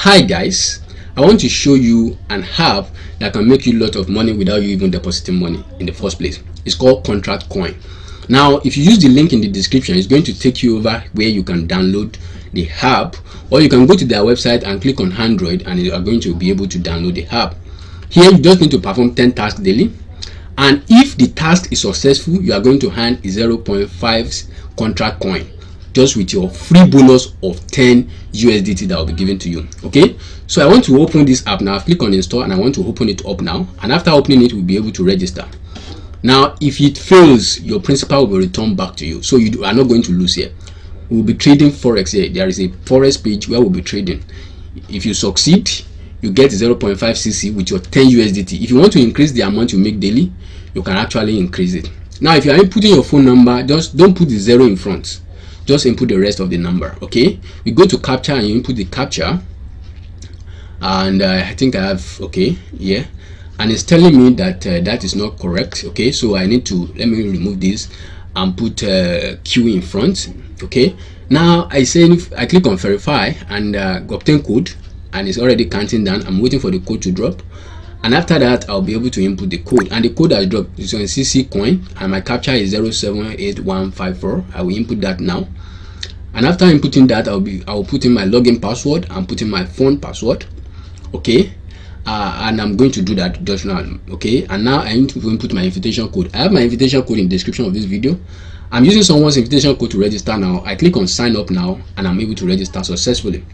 Hi guys, I want to show you an app that can make you a lot of money without you even depositing money in the first place. It's called Contract Coin. Now if you use the link in the description, it's going to take you over where you can download the app, or you can go to their website and click on Android and you are going to be able to download the app. Here you just need to perform 10 tasks daily, and if the task is successful, you are going to earn 0.5 contract coin just with your free bonus of 10 USDT that will be given to you. Okay, so I want to open this app now. Click on install and I want to open it up now, and after opening it, we'll be able to register. Now if it fails, your principal will be returned back to you, so you are not going to lose here. We'll be trading forex here. There is a forex page where we'll be trading. If you succeed, you get 0.5 CC with your 10 USDT. If you want to increase the amount you make daily, you can actually increase it. Now if you are inputting your phone number, just don't put the 0 in front, just input the rest of the number. Okay, we go to captcha and you input the captcha, and I think I have, okay, yeah, and it's telling me that that is not correct. Okay, so I need to, let me remove this and put Q in front. Okay, now I click on verify and obtain code, and it's already counting down. I'm waiting for the code to drop, and after that I'll be able to input the code, and the code has dropped. It's on CC coin and my captcha is 078154. I will input that now, and after inputting that I will put in my login password and put in my phone password. Okay, and I'm going to do that just now. Okay, and now I need to input my invitation code. I have my invitation code in the description of this video. I'm using someone's invitation code to register now. I click on sign up now and I'm able to register successfully.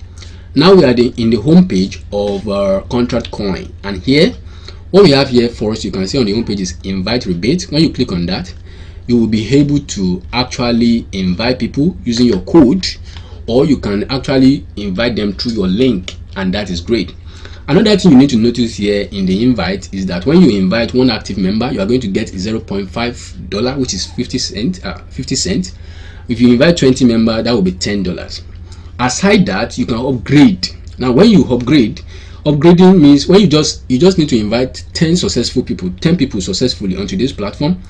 Now we are in the home page of Contract Coin, and here what we have here first, you can see on the home page is invite rebate. When you click on that, you will be able to actually invite people using your code, or you can actually invite them through your link, and that is great. Another thing you need to notice here in the invite is that when you invite one active member, you are going to get $0.5, which is 50 cents. If you invite 20 members, that will be $10. Aside that, you can upgrade. Now when you upgrade, upgrading means when you just need to invite 10 people successfully onto this platform,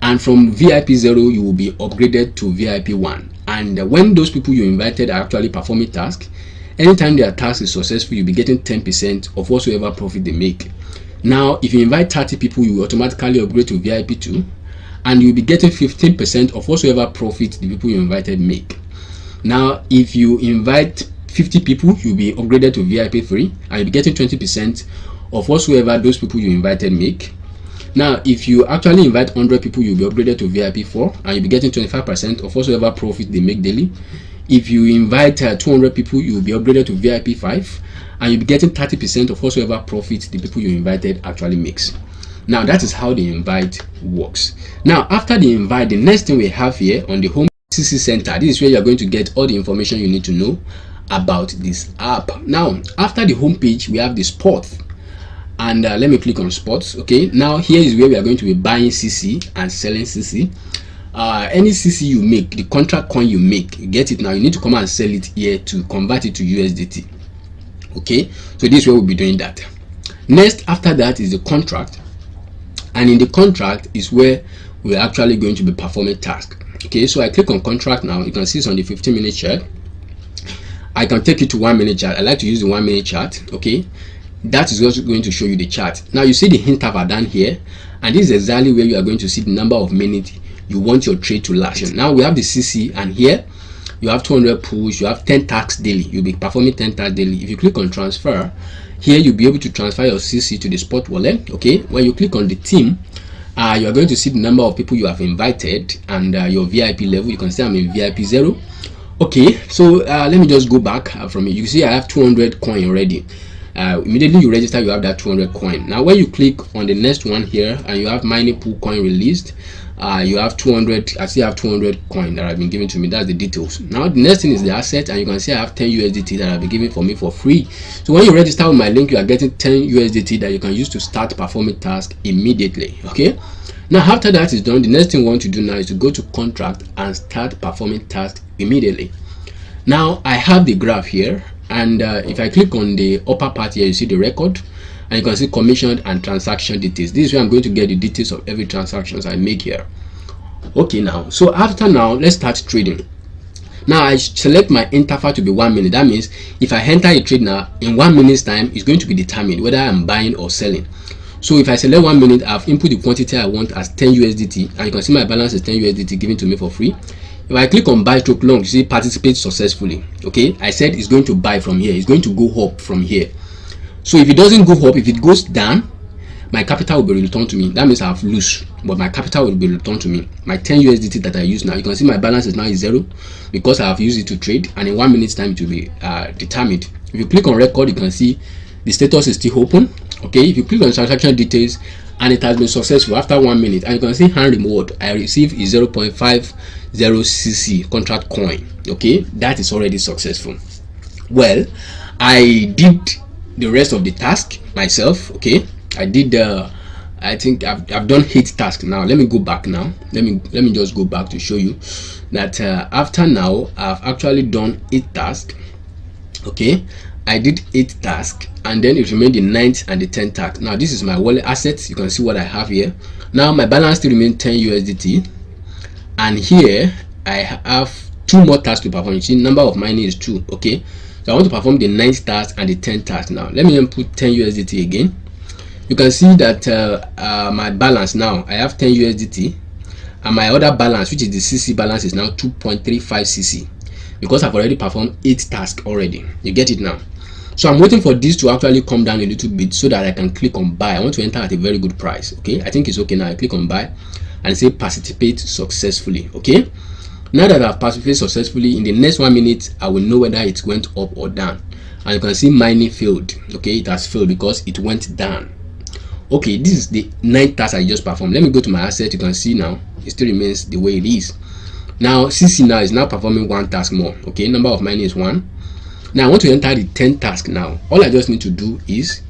and from VIP 0 you will be upgraded to VIP 1. And when those people you invited are actually performing tasks, anytime their task is successful, you'll be getting 10% of whatsoever profit they make. Now if you invite 30 people, you will automatically upgrade to VIP 2, and you'll be getting 15% of whatsoever profit the people you invited make. Now if you invite 50 people, you'll be upgraded to VIP 3, and you'll be getting 20% of whatsoever those people you invited make. Now if you actually invite 100 people, you'll be upgraded to VIP 4, and you'll be getting 25% of whatsoever profit they make daily. If you invite 200 people, you'll be upgraded to VIP 5, and you'll be getting 30% of whatsoever profit the people you invited actually makes. Now that is how the invite works. Now after the invite, the next thing we have here on the home CC Center, this is where you are going to get all the information you need to know about this app. Now after the home page, we have the sports, and let me click on sports. Okay, now here is where we are going to be buying CC and selling CC. Any CC you make, the contract coin you make, you get it now, you need to come and sell it here to convert it to USDT. Okay, so this is where we'll be doing that. Next after that is the contract, and in the contract is where we're actually going to be performing tasks. Okay, so I click on contract now. You can see it's on the 15-minute chart. I can take it to 1-minute chart. I like to use the 1-minute chart. Okay, that is also going to show you the chart. Now you see the interval down here, and this is exactly where you are going to see the number of minutes you want your trade to last. Now we have the CC, and here you have 200 push, you have 10 tasks daily. You'll be performing 10 tasks daily. If you click on transfer, here you'll be able to transfer your CC to the spot wallet. Okay, when you click on the team, you are going to see the number of people you have invited and your VIP level. You can see I'm in VIP 0. Okay, so let me just go back from it. You see I have 200 coin already. Immediately you register, you have that 200 coin. Now when you click on the next one here, and you have mining pool coin released, you have 200. I still have 200 coin that have been given to me. That's the details. Now the next thing is the asset, and you can see I have 10 USDT that have been given for me for free. So when you register with my link, you are getting 10 USDT that you can use to start performing tasks immediately. Okay, now after that is done, the next thing we want to do now is to go to contract and start performing tasks immediately. Now I have the graph here, and if I click on the upper part here, you see the record, and you can see commission and transaction details. This is where I'm going to get the details of every transactions I make here. Okay, now so after now let's start trading. Now I select my interval to be 1 minute. That means if I enter a trade now, in 1 minute's time, it's going to be determined whether I'm buying or selling. So if I select 1 minute, I've input the quantity I want as 10 USDT, and you can see my balance is 10 USDT given to me for free. If I click on buy stroke long, you see participate successfully. Okay, I said it's going to buy from here, it's going to go up from here. So if it doesn't go up, if it goes down, my capital will be returned to me. That means I have lose, but my capital will be returned to me. My 10 USDT that I use now, you can see my balance is now 0 because I have used it to trade, and in 1 minute's time it will be determined. If you click on record, you can see the status is still open. Okay, if you click on transaction details, and it has been successful after 1 minute, and you can see hand reward I receive is 0.50 cc contract coin. Okay, that is already successful. Well, I did the rest of the task myself. Okay, I did I think I've done 8 tasks now. Let me go back now. Let me just go back to show you that after now I've actually done 8 tasks. Okay, I did 8 tasks, and then it remained the 9th and the 10th task. Now this is my wallet assets. You can see what I have here. Now my balance still remains 10 USDT, and here I have 2 more tasks to perform. You see, number of mining is 2. Okay, so I want to perform the 9th task and the 10th task. Now let me input 10 USDT again. You can see that my balance now, I have 10 USDT, and my other balance, which is the CC balance, is now 2.35 CC because I've already performed 8 tasks already. You get it now? So I'm waiting for this to actually come down a little bit so that I can click on buy. I want to enter at a very good price. Okay, I think it's okay now. I click on buy and say participate successfully. Okay, now that I've participated successfully, in the next 1 minute I will know whether it went up or down, and you can see mining failed. Okay, it has failed because it went down. Okay, this is the 9th task I just performed. Let me go to my asset. You can see now it still remains the way it is. Now CC now is now performing 1 task more. Okay, number of mining is 1. Now I want to enter the 10th task. Now all I just need to do is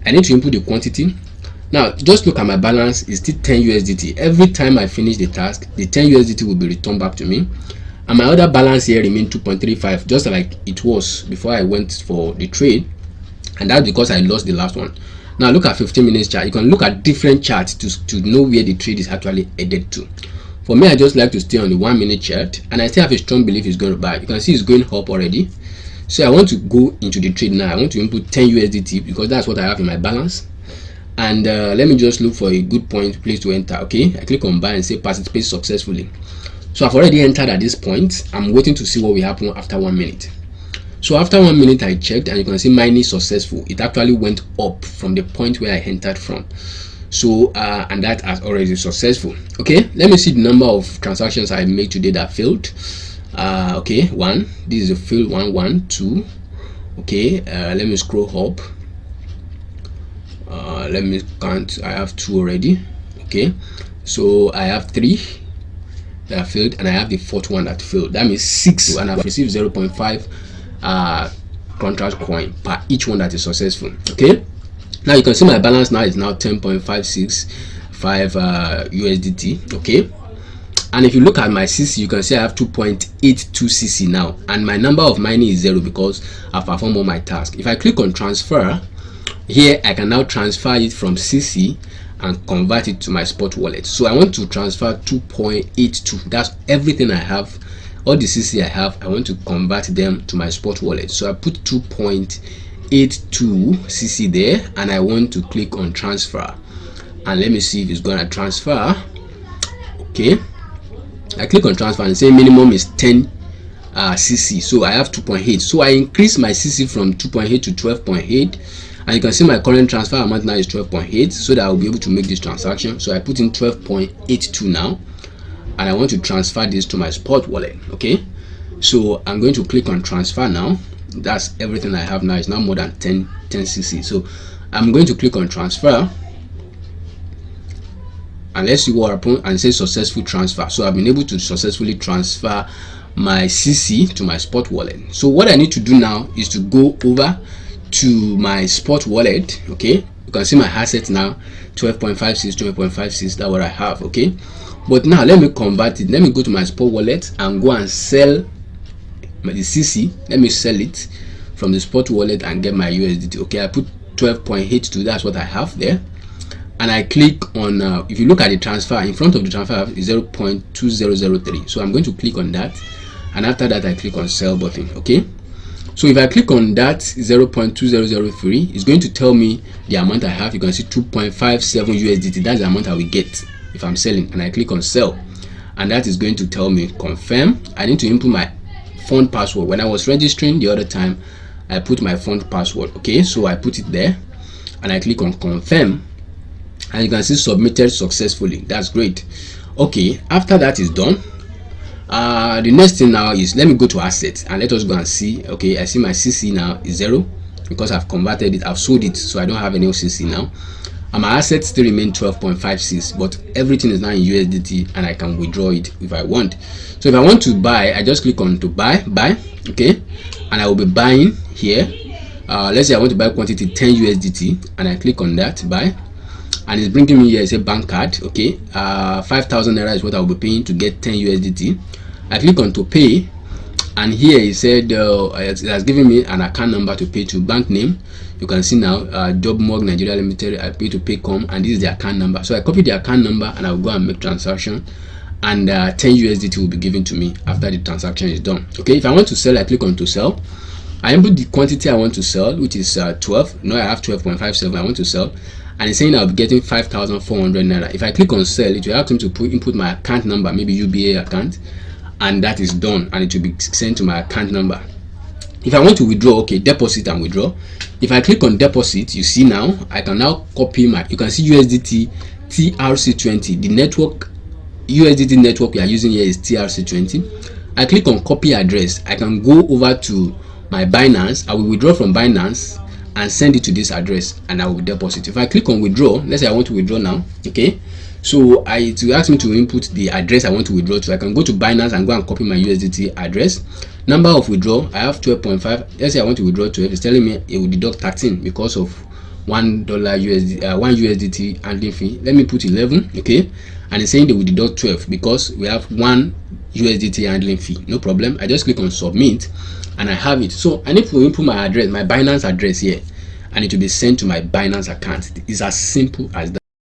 I need to input the quantity. Now just look at my balance, is still 10 USDT. Every time I finish the task, the 10 USDT will be returned back to me, and my other balance here remains 2.35, just like it was before I went for the trade, and that's because I lost the last one. Now look at 15 minutes chart. You can look at different charts to know where the trade is actually headed to. For me, I just like to stay on the 1 minute chart, and I still have a strong belief it's going to buy. You can see it's going up already. So I want to go into the trade now. I want to input 10 USDT because that's what I have in my balance. And let me just look for a good place to enter. Okay, I click on buy and say participate successfully. So I've already entered at this point. I'm waiting to see what will happen after 1 minute. So after 1 minute I checked, and you can see mining successful. It actually went up from the point where I entered from. So and that has already successful. Okay, let me see the number of transactions I made today that failed. Okay, 1. This is a failed one. 1, 2. Okay, let me scroll up. Let me count. I have 2 already. Okay, so I have 3 that failed, and I have the 4th one that failed. That means 6, and I've received 0.5 contract coin per each one that is successful. Okay, now you can see my balance now is now 10.565 USDT. Okay, and if you look at my CC, you can see I have 2.82 CC now, and my number of mining is 0 because I've performed all my tasks. If I click on transfer here, I can now transfer it from CC and convert it to my spot wallet. So I want to transfer 2.82. that's everything I have. All the CC I have, I want to convert them to my spot wallet. So I put 2.82 CC there, and I want to click on transfer, and let me see if it's gonna transfer. Okay, I click on transfer and say minimum is 10 CC. So I have 2.8. So I increase my CC from 2.8 to 12.8, and you can see my current transfer amount now is 12.8, so that I will be able to make this transaction. So I put in 12.82 now, and I want to transfer this to my spot wallet. Okay, so I'm going to click on transfer now. That's everything I have now. It's now more than 10 CC. So I'm going to click on transfer, and let's see what happens, and say successful transfer. So I've been able to successfully transfer my CC to my spot wallet. So what I need to do now is to go over to my spot wallet. Okay, you can see my assets now 12.56, 12.56. that's what I have. Okay, but now let me convert it. Let me go to my spot wallet and go and sell the CC. Let me sell it from the spot wallet and get my USDT. Okay, I put 12.82. that's what I have there, and I click on if you look at the transfer, in front of the transfer is 0.2003. so I'm going to click on that and after that I click on sell button. Okay, so if I click on that 0.2003, it's going to tell me the amount I have. You can see 2.57 USDT. That's the amount I will get if I'm selling, and I click on sell, and that is going to tell me confirm. I need to input my fund password. When I was registering the other time, I put my fund password. Okay, so I put it there and I click on confirm, and you can see submitted successfully. That's great. Okay, after that is done, the next thing now is, let me go to assets and let us go and see. Okay, I see my CC now is 0 because I've converted it, I've sold it, so I don't have any CC now, and my assets still remain 12.56, but everything is now in USDT and I can withdraw it if I want. So if I want to buy, I just click on to buy. Okay, and I will be buying here. Let's say I want to buy quantity 10 USDT, and I click on that buy, and it's bringing me here, it's a bank card. Okay, 5,000 naira is what I will be paying to get 10 USDT. I click on to pay, and here it said it has given me an account number to pay to. Bank name, you can see now, Jobmorg Nigeria Limited. I pay to Paycom, and this is the account number. So I copy the account number and I'll go and make transaction, and 10 USDT will be given to me after the transaction is done. Okay, if I want to sell, I click on to sell. I input the quantity I want to sell, which is 12. Now I have 12.57. I want to sell, and it's saying I'll be getting 5,400 naira. If I click on sell, it will ask me to input my account number, maybe UBA account, and that is done, and it will be sent to my account number. If I want to withdraw, okay, deposit and withdraw. If I click on deposit, you see now I can now copy my, you can see USDT TRC20. The network, USDT network we are using here is TRC20. I click on copy address. I can go over to my Binance. I will withdraw from Binance and send it to this address, and I will deposit. If I click on withdraw, let's say I want to withdraw now. Okay, so it will ask me to input the address I want to withdraw to. I can go to Binance and go and copy my USDT address. Number of withdrawal, I have 12.5. Let's say I want to withdraw 12. It's telling me it will deduct 13 because of $1 USD, 1 USDT handling fee. Let me put 11. Okay, and it's saying they will deduct 12 because we have 1 USDT handling fee. No problem. I just click on submit, and I have it. So I need to input my address, my Binance address here, and it will be sent to my Binance account. It's as simple as that.